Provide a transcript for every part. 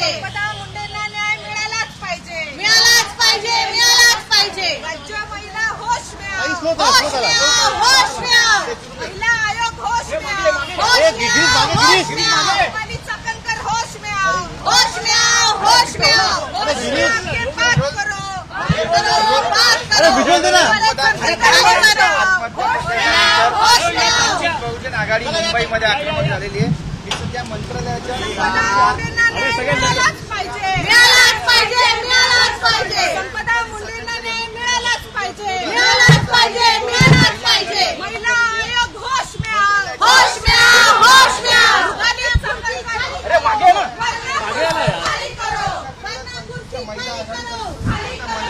पाहिजे, मुंडेंना न्याय मिळालाच पाहिजे, मिळालाच पाहिजे, मिळालाच पाहिजे। राज्य महिला होश में आओ, होश में आओ, होश में आओ। महिला आयोग होश में आओ, होश में आओ, होश में आओ। रूपाली चाकणकर होश में आओ, होश में आओ, होश में आओ। होश में आके बात करो, बात करो। विजुअल देना। बहुजन आघाडी मुंबईमध्ये आक्रमक झालेली आहे। ही सध्या मंत्रालयाच्या मिळालाच पाहिजे, मिळालाच पाहिजे, मिळालाच पाहिजे। संपदा मुंडेंना न्याय मिळालाच पाहिजे, मिळालाच पाहिजे, मिळालाच पाहिजे। महिला आयोग होश में आओ, होश में आओ, होश में आओ। रूपाली चाकणकर अरे मागे ना, खाली करो, वरना कुर्सी खाली करो, खाली करो।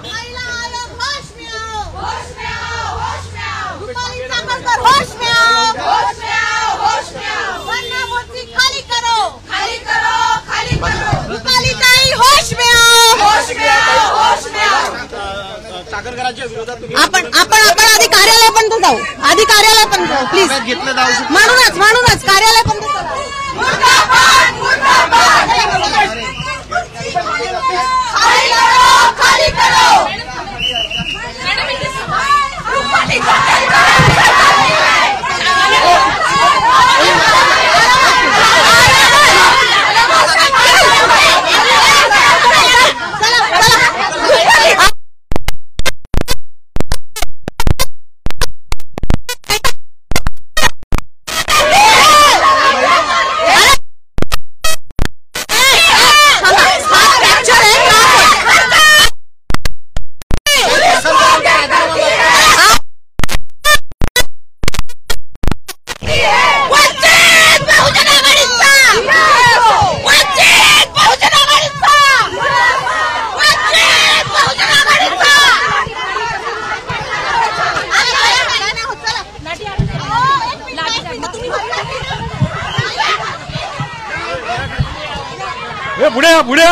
महिला आयोग होश में आओ, होश में आओ, होश में आओ। रूपाली चाकणकर होश में आओ, होश में आओ, होश में आओ। वरना कुर्सी खाली करो, खाली करो, खाली करो। रूपाली ताई होश में आओ, होश में आओ, होश में आओ। चाकणकरांच्या विरोधात आपण आधी कार्यालय पण जाऊ, आधी कार्यालय पण जाऊ प्लीज। घेतलं जाऊ शकतं। म्हणूनच कार्यालय पण मुर्दाबाद, मुर्दाबाद। खाली करो, खाली करो। रूपाली पुढे पुढे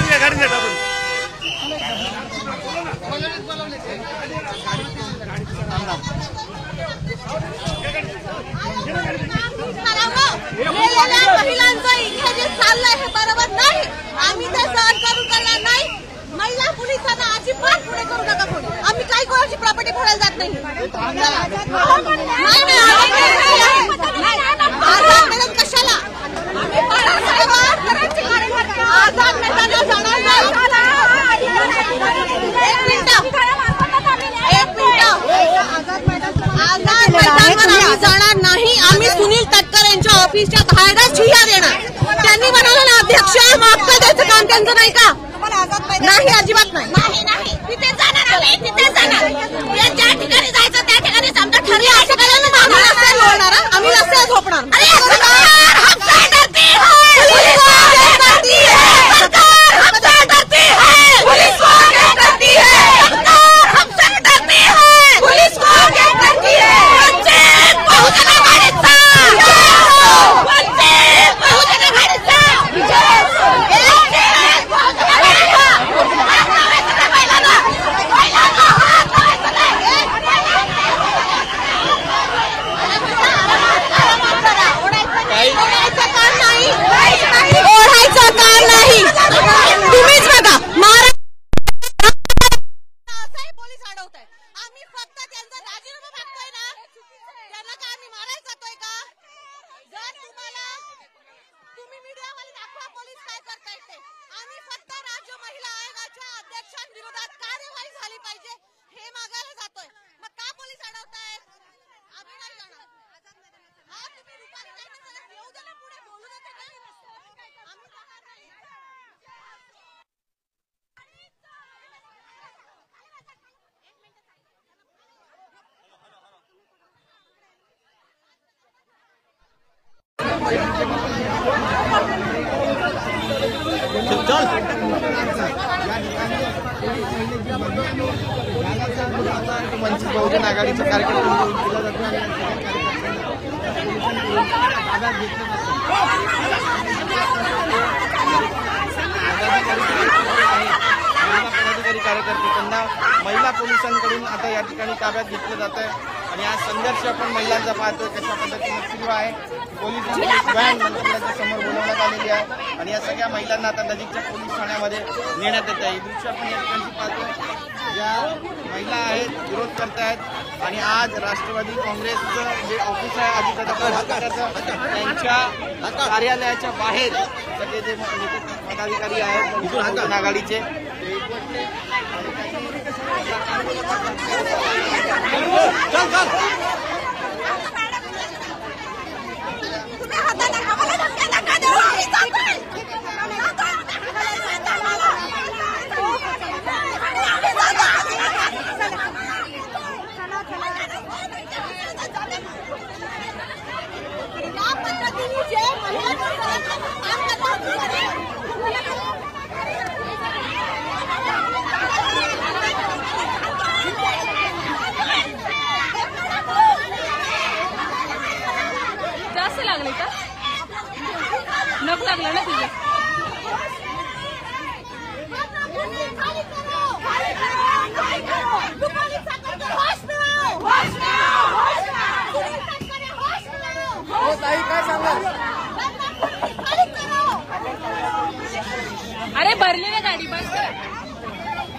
गाडी महिलांचं इथे जे चाललंय हे बरोबर नाही। आम्ही ते सहन करून करणार नाही। महिला पोलिसांना अजिबात पुढे करू नका कोणी। आम्ही काही कोणाची प्रॉपर्टी फोडायला जात नाही। आझाद मैदान कशाला? आम्ही आझाद मैदानात जाणार नाही। एक मिनिट आझाद मैदानावर आम्ही जाणार नाही। आम्ही सुनील तटकर यांच्या ऑफिसच्या बाहेरच ठिय्या देणार। त्यांनी म्हणाले ना अध्यक्ष मागचं द्यायचं काम त्यांचं नाही का? नाही, अजिबात नाही। तिथे जाणार, आम्ही तिथे जाणार। ज्या ठिकाणी जायचं त्या ठिकाणी समजा ठरले असं केलं ना आम्ही रस्त्यावर बोलणार, आम्ही रस्त्यावर झोपणार। वंचित बहुजन आघाडीचा कार्यक्रम केला जातो पदाधिकारी कार्यकर्ते त्यांना महिला पोलिसांकडून आता या ठिकाणी ताब्यात घेतलं जात आहे। आणि हा संघर्ष आपण महिलांचा पाहतोय कशा पद्धतीने सुरू आहे. पोलिसांची व्हॅन मंत्रालयाच्या समोर बोलवण्यात आलेली आहे आणि या सगळ्या महिलांना आता नजीकच्या पोलीस ठाण्यामध्ये नेण्यात येत आहे. हे दृश्य आपण या ठिकाणी पाहतोय. ज्या महिला आहेत विरोध करतायत आणि आज राष्ट्रवादी काँग्रेसचं जे ऑफिस आहे अजितदादा त्यांच्या कार्यालयाच्या बाहेर सगळे जे पदाधिकारी आहेत आघाडीचे जास्त लागले का नक लागलं ना तुझे अरे भरली ना गाडी बस कर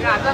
आता